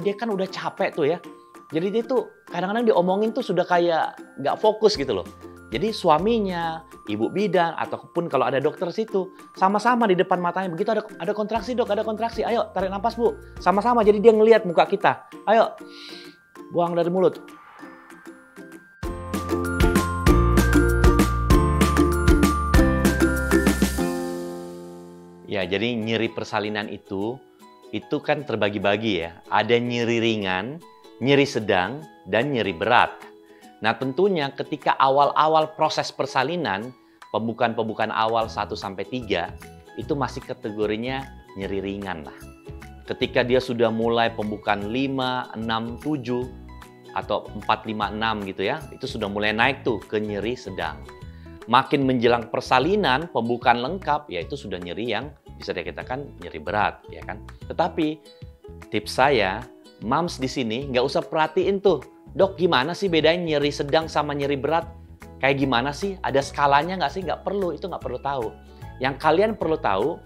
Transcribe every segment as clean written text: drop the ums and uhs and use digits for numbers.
dia kan udah capek tuh ya. Jadi dia tuh kadang-kadang diomongin tuh sudah kayak nggak fokus gitu loh. Jadi suaminya, ibu bidan, ataupun kalau ada dokter situ, sama-sama di depan matanya, begitu ada kontraksi dok, ada kontraksi, ayo tarik nafas bu, sama-sama, jadi dia ngelihat muka kita, ayo buang dari mulut. Ya, jadi nyeri persalinan itu kan terbagi-bagi ya, ada nyeri ringan, nyeri sedang, dan nyeri berat. Nah tentunya ketika awal-awal proses persalinan, pembukaan awal 1-3, itu masih kategorinya nyeri ringan lah. Ketika dia sudah mulai pembukaan 5, 6, 7, atau 4, 5, 6 gitu ya, itu sudah mulai naik tuh ke nyeri sedang. Makin menjelang persalinan, pembukaan lengkap, ya itu sudah nyeri yang bisa dikatakan nyeri berat, ya kan. Tetapi tips saya, moms di sini nggak usah perhatiin tuh, dok gimana sih bedain nyeri sedang sama nyeri berat? Kayak gimana sih? Ada skalanya nggak sih? Nggak perlu, itu nggak perlu tahu. Yang kalian perlu tahu,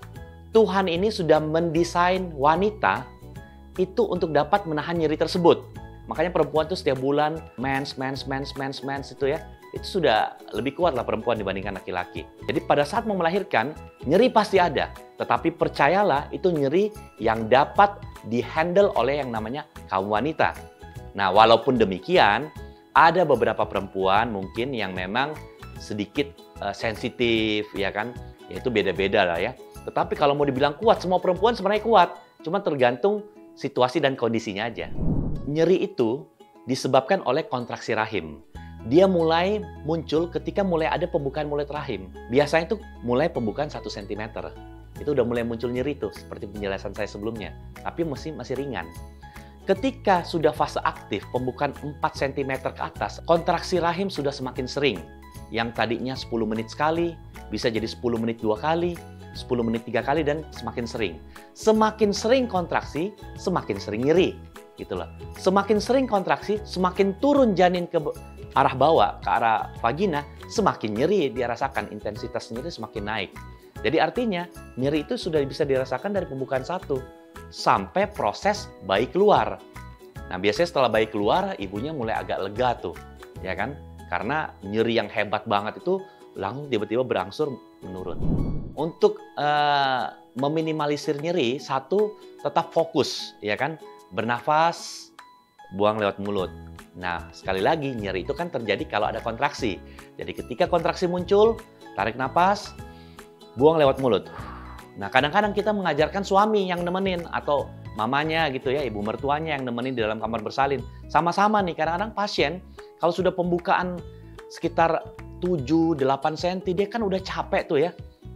Tuhan ini sudah mendesain wanita itu untuk dapat menahan nyeri tersebut. Makanya perempuan tuh setiap bulan mens itu ya. Itu sudah lebih kuat lah perempuan dibandingkan laki-laki. Jadi pada saat mau melahirkan, nyeri pasti ada. Tetapi percayalah, itu nyeri yang dapat dihandle oleh yang namanya kaum wanita. Nah, walaupun demikian, ada beberapa perempuan mungkin yang memang sedikit sensitif, ya kan? Ya itu beda-beda lah ya. Tetapi kalau mau dibilang kuat, semua perempuan sebenarnya kuat. Cuma tergantung situasi dan kondisinya aja. Nyeri itu disebabkan oleh kontraksi rahim. Dia mulai muncul ketika mulai ada pembukaan mulut rahim. Biasanya itu mulai pembukaan 1 cm. Itu udah mulai muncul nyeri tuh, seperti penjelasan saya sebelumnya. Tapi masih ringan. Ketika sudah fase aktif, pembukaan 4 cm ke atas, kontraksi rahim sudah semakin sering. Yang tadinya 10 menit sekali, bisa jadi 10 menit 2 kali, 10 menit 3 kali, dan semakin sering. Semakin sering kontraksi, semakin sering nyeri. Gitu loh. Semakin sering kontraksi, semakin turun janin ke arah bawah, ke arah vagina, semakin nyeri dia rasakan, intensitas nyeri semakin naik. Jadi artinya, nyeri itu sudah bisa dirasakan dari pembukaan 1 sampai proses bayi keluar. Nah, biasanya setelah bayi keluar, ibunya mulai agak lega tuh, ya kan? Karena nyeri yang hebat banget itu langsung tiba-tiba berangsur menurun. Untuk meminimalisir nyeri, 1, tetap fokus, ya kan? Bernafas, buang lewat mulut. Nah, sekali lagi, nyeri itu kan terjadi kalau ada kontraksi. Jadi ketika kontraksi muncul, tarik napas, buang lewat mulut. Nah, kadang-kadang kita mengajarkan suami yang nemenin atau mamanya gitu ya, ibu mertuanya yang nemenin di dalam kamar bersalin. Sama-sama nih, kadang-kadang pasien kalau sudah pembukaan sekitar 7-8 cm, dia kan udah capek tuh ya.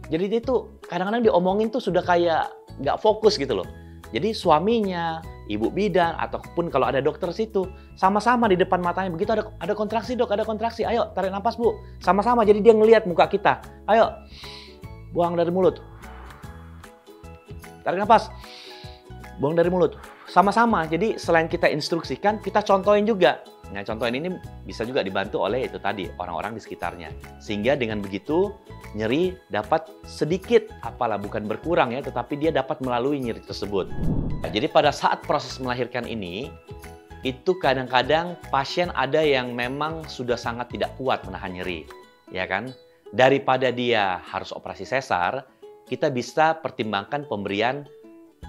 Jadi dia tuh kadang-kadang diomongin tuh sudah kayak nggak fokus gitu loh. Jadi suaminya, ibu bidan, ataupun kalau ada dokter situ, sama-sama di depan matanya, begitu ada kontraksi dok, ada kontraksi, ayo tarik nafas bu, sama-sama, jadi dia ngelihat muka kita, ayo buang dari mulut. Tarik nafas, buang dari mulut. Sama-sama, jadi selain kita instruksikan, kita contohin juga. Nah, contohin ini bisa juga dibantu oleh itu tadi, orang-orang di sekitarnya. Sehingga dengan begitu, nyeri dapat sedikit, apalah bukan berkurang ya, tetapi dia dapat melalui nyeri tersebut. Nah, jadi pada saat proses melahirkan ini, itu kadang-kadang pasien ada yang memang sudah sangat tidak kuat menahan nyeri. Ya kan? Daripada dia harus operasi sesar, kita bisa pertimbangkan pemberian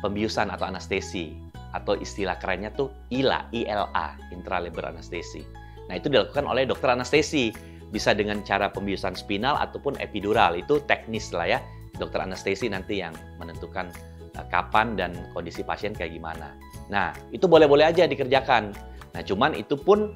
pembiusan atau anestesi, atau istilah kerennya tuh ILA, intralabor anestesi. Nah, itu dilakukan oleh dokter anestesi, bisa dengan cara pembiusan spinal ataupun epidural. Itu teknis lah ya, dokter anestesi nanti yang menentukan kapan dan kondisi pasien kayak gimana. Nah, itu boleh-boleh aja dikerjakan. Nah, cuman itu pun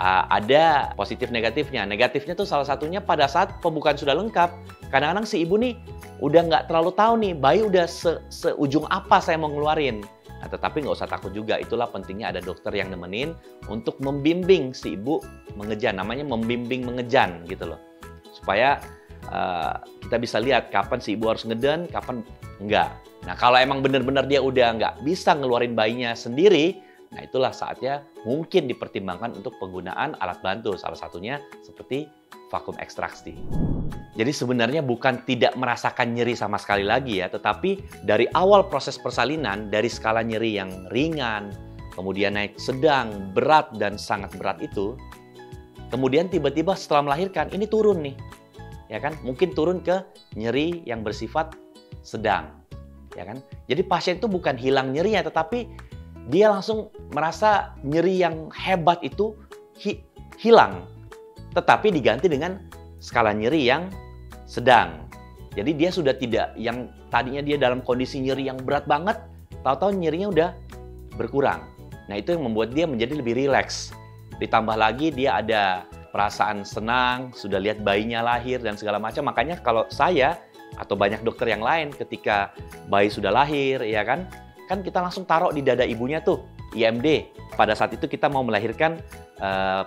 ada positif negatifnya. Negatifnya tuh salah satunya pada saat pembukaan sudah lengkap, kadang-kadang si ibu nih udah nggak terlalu tahu nih, bayi udah seujung apa saya mau ngeluarin. Nah, tetapi nggak usah takut juga, itulah pentingnya ada dokter yang nemenin untuk membimbing si ibu mengejan, namanya membimbing mengejan gitu loh. Supaya kita bisa lihat kapan si ibu harus ngeden, kapan enggak. Nah, kalau emang benar-benar dia udah nggak bisa ngeluarin bayinya sendiri, nah itulah saatnya mungkin dipertimbangkan untuk penggunaan alat bantu, salah satunya seperti vakum ekstraksi. Jadi sebenarnya bukan tidak merasakan nyeri sama sekali lagi ya, tetapi dari awal proses persalinan, dari skala nyeri yang ringan, kemudian naik sedang, berat, dan sangat berat itu, kemudian tiba-tiba setelah melahirkan, ini turun nih. Ya kan? Mungkin turun ke nyeri yang bersifat sedang. Ya kan? Jadi pasien itu bukan hilang nyerinya, tetapi dia langsung merasa nyeri yang hebat itu hilang. Tetapi diganti dengan skala nyeri yang sedang. Jadi dia sudah tidak, yang tadinya dia dalam kondisi nyeri yang berat banget, tahu-tahu nyerinya udah berkurang. Nah, itu yang membuat dia menjadi lebih rileks. Ditambah lagi dia ada perasaan senang, sudah lihat bayinya lahir dan segala macam. Makanya kalau saya atau banyak dokter yang lain ketika bayi sudah lahir, ya kan kita langsung taruh di dada ibunya tuh, IMD. Pada saat itu kita mau melahirkan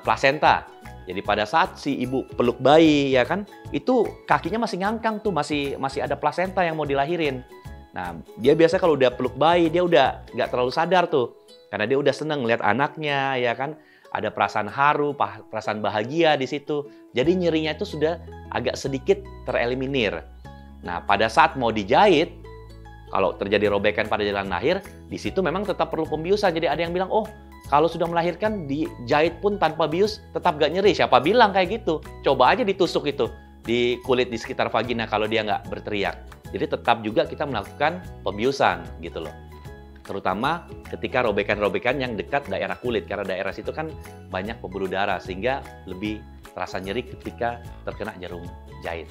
plasenta. Jadi pada saat si ibu peluk bayi, ya kan, itu kakinya masih ngangkang tuh, masih ada plasenta yang mau dilahirin. Nah, dia biasa kalau udah peluk bayi, dia udah nggak terlalu sadar tuh. Karena dia udah seneng lihat anaknya, ya kan. Ada perasaan haru, perasaan bahagia di situ. Jadi nyerinya itu sudah agak sedikit tereliminir. Nah, pada saat mau dijahit, kalau terjadi robekan pada jalan lahir, di situ memang tetap perlu pembiusan. Jadi ada yang bilang, oh, kalau sudah melahirkan dijahit pun tanpa bius tetap gak nyeri. Siapa bilang kayak gitu? Coba aja ditusuk itu di kulit di sekitar vagina kalau dia nggak berteriak. Jadi tetap juga kita melakukan pembiusan gitu loh. Terutama ketika robekan-robekan yang dekat daerah kulit. Karena daerah situ kan banyak pembuluh darah sehingga lebih terasa nyeri ketika terkena jarum jahit.